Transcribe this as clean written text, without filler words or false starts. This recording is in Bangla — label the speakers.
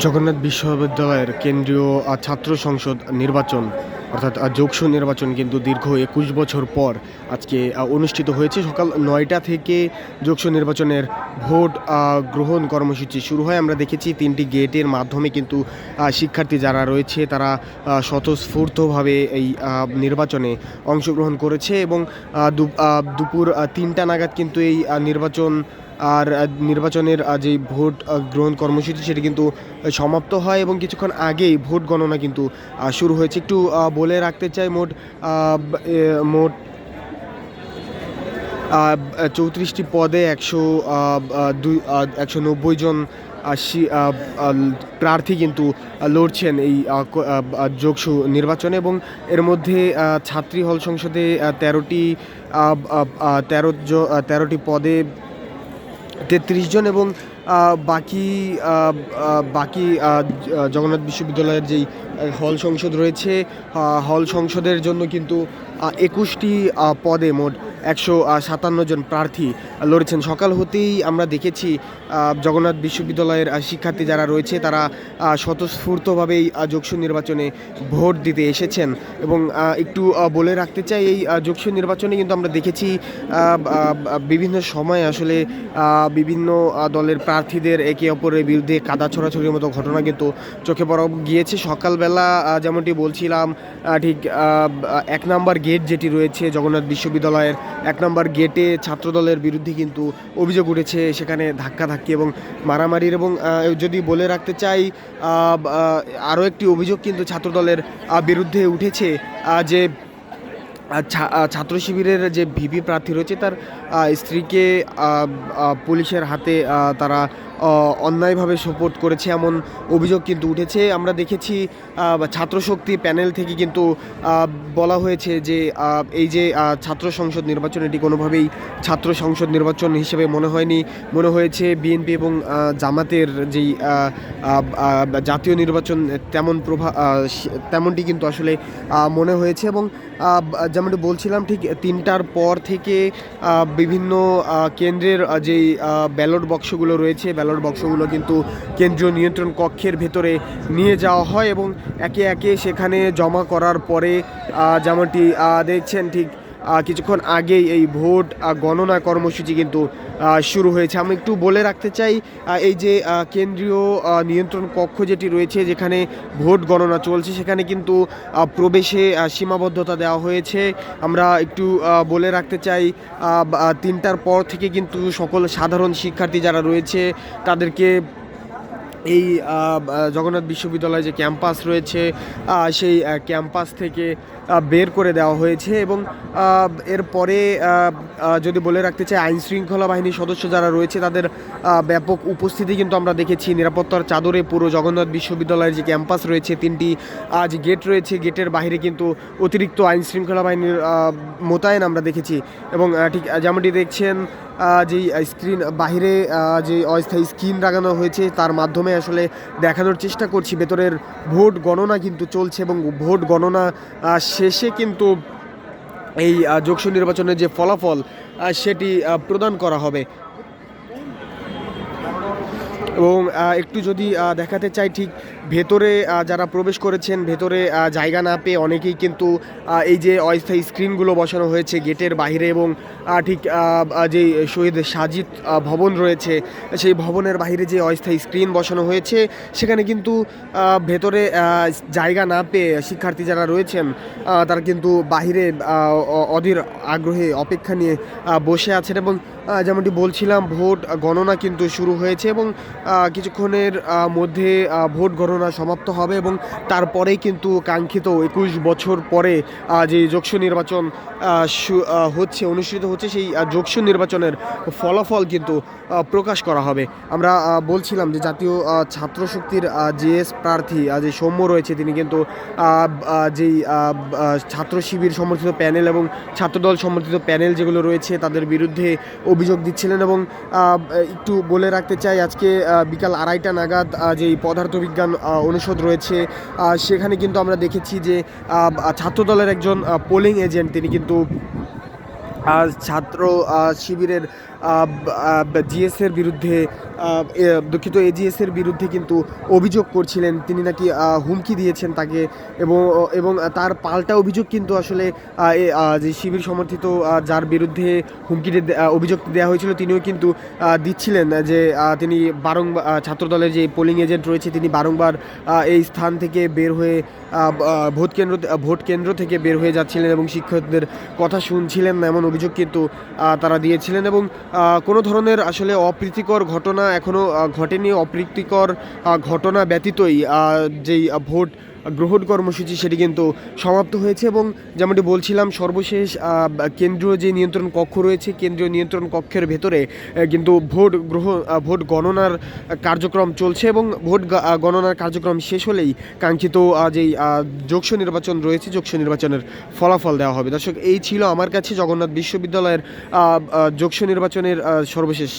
Speaker 1: জগন্নাথ বিশ্ববিদ্যালয়ের কেন্দ্রীয় ছাত্র সংসদ নির্বাচন অর্থাৎ যোগসু নির্বাচন কিন্তু দীর্ঘ ২১ বছর পর আজকে অনুষ্ঠিত হয়েছে। সকাল ৯টা থেকে যোগসু নির্বাচনের ভোট গ্রহণ কর্মসূচি শুরু হয়। আমরা দেখেছি ৩টি গেটের মাধ্যমে কিন্তু শিক্ষার্থী যারা রয়েছে তারা স্বতঃস্ফূর্তভাবে এই নির্বাচনে অংশগ্রহণ করেছে এবং দুপুর ৩টা নাগাদ কিন্তু এই নির্বাচনের যে ভোট গ্রহণ কর্মসূচি সেটি কিন্তু সমাপ্ত হয় এবং কিছুক্ষণ আগেই ভোট গণনা কিন্তু শুরু হয়েছে। একটু বলে রাখতে চাই মোট ৩৪টি পদে ১৯০ জন প্রার্থী কিন্তু লড়ছেন এই যোগসু নির্বাচনে এবং এর মধ্যে ছাত্রী হল সংসদে ১৩টি পদে ৩৩ জন এবং বাকি জগন্নাথ বিশ্ববিদ্যালয়ের যেই হল সংসদ রয়েছে হল সংসদের জন্য কিন্তু ২১টি পদে মোট ১৫৭ জন প্রার্থী লড়েছেন। সকাল হতেই আমরা দেখেছি জগন্নাথ বিশ্ববিদ্যালয়ের শিক্ষার্থী যারা রয়েছে তারা স্বতঃস্ফূর্তভাবেই যোগসু নির্বাচনে ভোট দিতে এসেছেন এবং একটু বলে রাখতে চাই এই যোগসু নির্বাচনে কিন্তু আমরা দেখেছি বিভিন্ন সময় আসলে বিভিন্ন দলের প্রার্থীদের একে অপরের বিরুদ্ধে কাদা ছড়াছড়ির মতো ঘটনা কিন্তু চোখে পড়া গিয়েছে। সকালবেলা যেমনটি বলছিলাম ঠিক ১ নম্বর গেট যেটি রয়েছে জগন্নাথ বিশ্ববিদ্যালয়ের ১ নম্বর গেটে ছাত্রদলের বিরুদ্ধে কিন্তু অভিযোগ উঠেছে, সেখানে ধাক্কাধাক্কি এবং মারামারির এবং যদি বলে রাখতে চাই আরও একটি অভিযোগ কিন্তু ছাত্রদলের বিরুদ্ধে উঠেছে যে ছাত্র শিবিরের যে ভিপি প্রার্থী রয়েছে তার স্ত্রীকে পুলিশের হাতে তারা অন্যায়ভাবে সোপর্দ করেছে এমন অভিযোগ কিন্তু উঠেছে। আমরা দেখেছি ছাত্রশক্তি প্যানেল থেকে কিন্তু বলা হয়েছে যে এই যে ছাত্র সংসদ নির্বাচন এটি কোনোভাবেই ছাত্র সংসদ নির্বাচন হিসেবে মনে হয়েছে বিএনপি এবং জামাতের যেই জাতীয় নির্বাচন তেমনটি কিন্তু আসলে মনে হয়েছে এবং যেমনটি বলছিলাম ঠিক ৩টার পর থেকে বিভিন্ন কেন্দ্রের যেই ব্যালট বক্সগুলো রয়েছে ব্যালট বক্সগুলো কিন্তু কেন্দ্রীয় নিয়ন্ত্রণ কক্ষের ভেতরে নিয়ে যাওয়া হয় এবং একে একে সেখানে জমা করার পরে যেমনটি দেখছেন ঠিক কিছুক্ষণ আগেই এই ভোট গণনা কর্মসূচি কিন্তু শুরু হয়েছে। আমি একটু বলে রাখতে চাই এই যে কেন্দ্রীয় নিয়ন্ত্রণ কক্ষ যেটি রয়েছে যেখানে ভোট গণনা চলছে সেখানে কিন্তু প্রবেশে সীমাবদ্ধতা দেওয়া হয়েছে। আমরা একটু বলে রাখতে চাই ৩টার পর থেকে কিন্তু সকল সাধারণ শিক্ষার্থী যারা রয়েছে তাদেরকে এই জগন্নাথ বিশ্ববিদ্যালয়ে যে ক্যাম্পাস রয়েছে সেই ক্যাম্পাস থেকে বের করে দেওয়া হয়েছে এবং এরপরে যদি বলে রাখতে চাই আইনশৃঙ্খলা বাহিনীর সদস্য যারা রয়েছে তাদের ব্যাপক উপস্থিতি কিন্তু আমরা দেখেছি। নিরাপত্তার চাদরে পুরো জগন্নাথ বিশ্ববিদ্যালয়ের যে ক্যাম্পাস রয়েছে 3টি যে গেট রয়েছে গেটের বাইরে কিন্তু অতিরিক্ত আইনশৃঙ্খলা বাহিনীর মোতায়েন আমরা দেখেছি এবং ঠিক যেমনটি দেখছেন যেই স্ক্রিন বাহিরে যে অস্থায়ী স্ক্রিন লাগানো হয়েছে তার মাধ্যমে আসলে দেখানোর চেষ্টা করছি ভেতরের ভোট গণনা কিন্তু চলছে এবং ভোট গণনা শেষে কিন্তু এই যোগসু নির্বাচনের যে ফলাফল সেটি প্রদান করা হবে এবং একটু যদি দেখাতে চাই ঠিক ভেতরে যারা প্রবেশ করেছেন ভেতরে জায়গা না পেয়ে অনেকেই কিন্তু এই যে অস্থায়ী স্ক্রিনগুলো বসানো হয়েছে গেটের বাইরে এবং ঠিক যে শহীদ সাজিদ ভবন রয়েছে সেই ভবনের বাইরে যে অস্থায়ী স্ক্রিন বসানো হয়েছে সেখানে কিন্তু ভেতরে জায়গা না পেয়ে শিক্ষার্থী যারা রয়েছেন তারা কিন্তু বাহিরে অধীর আগ্রহে অপেক্ষা নিয়ে বসে আছেন এবং যেমনটি বলছিলাম ভোট গণনা কিন্তু শুরু হয়েছে এবং কিছুক্ষণের মধ্যে ভোট গণনা সমাপ্ত হবে এবং তারপরেই কিন্তু কাঙ্ক্ষিত ২১ বছর পরে যে যোগসু নির্বাচন অনুষ্ঠিত হচ্ছে সেই যোগসু নির্বাচনের ফলাফল কিন্তু প্রকাশ করা হবে। আমরা বলছিলাম যে জাতীয় ছাত্র শক্তির জিএস প্রার্থী যে সৌম্য রয়েছে তিনি কিন্তু যেই ছাত্র শিবির সমর্থিত প্যানেল এবং ছাত্রদল সমর্থিত প্যানেল যেগুলো রয়েছে তাদের বিরুদ্ধে অভিযোগ দিচ্ছিলেন এবং একটু বলে রাখতে চাই আজকে বিকাল ২:৩০ নাগাদ যেই পদার্থবিজ্ঞান অনুষদ রয়েছে সেখানে কিন্তু আমরা দেখেছি যে ছাত্রদলের একজন পোলিং এজেন্ট তিনি কিন্তু ছাত্র শিবিরের জিএসের বিরুদ্ধে দুঃখিত এজিএসের বিরুদ্ধে কিন্তু অভিযোগ করছিলেন। তিনি নাকি হুমকি দিয়েছেন তাকে, এবং তার পাল্টা অভিযোগ কিন্তু আসলে যে শিবির সমর্থিত যার বিরুদ্ধে হুমকিটি অভিযোগ দেওয়া হয়েছিল তিনিও কিন্তু দিচ্ছিলেন যে তিনি বারংবার ছাত্রদলের যে পোলিং এজেন্ট রয়েছে তিনি বারংবার এই স্থান থেকে বের হয়ে ভোট কেন্দ্র থেকে বের হয়ে যাচ্ছিলেন এবং শিক্ষকদের কথা শুনছিলেন না, এমন অভিযোগ কিন্তু তারা দিয়েছিলেন। এবং কোনো ধরনের আসলে অপ্রীতিকর ঘটনা এখনও ঘটেনি। অপ্রীতিকর ঘটনা ব্যতীতই যেই ভোট গ্রহণ কর্মসূচি সেটি কিন্তু সমাপ্ত হয়েছে। এবং যেমনটি বলছিলাম, সর্বশেষ কেন্দ্রীয় যে নিয়ন্ত্রণ কক্ষ রয়েছে, কেন্দ্রীয় নিয়ন্ত্রণ কক্ষের ভেতরে কিন্তু ভোট গণনার কার্যক্রম চলছে এবং গণনার কার্যক্রম শেষ হলেই কাঙ্ক্ষিত যেই যোগসু নির্বাচন রয়েছে, যোগসু নির্বাচনের ফলাফল দেওয়া হবে। দর্শক, এই ছিল আমার কাছে জগন্নাথ বিশ্ববিদ্যালয়ের যোগসু নির্বাচনের সর্বশেষ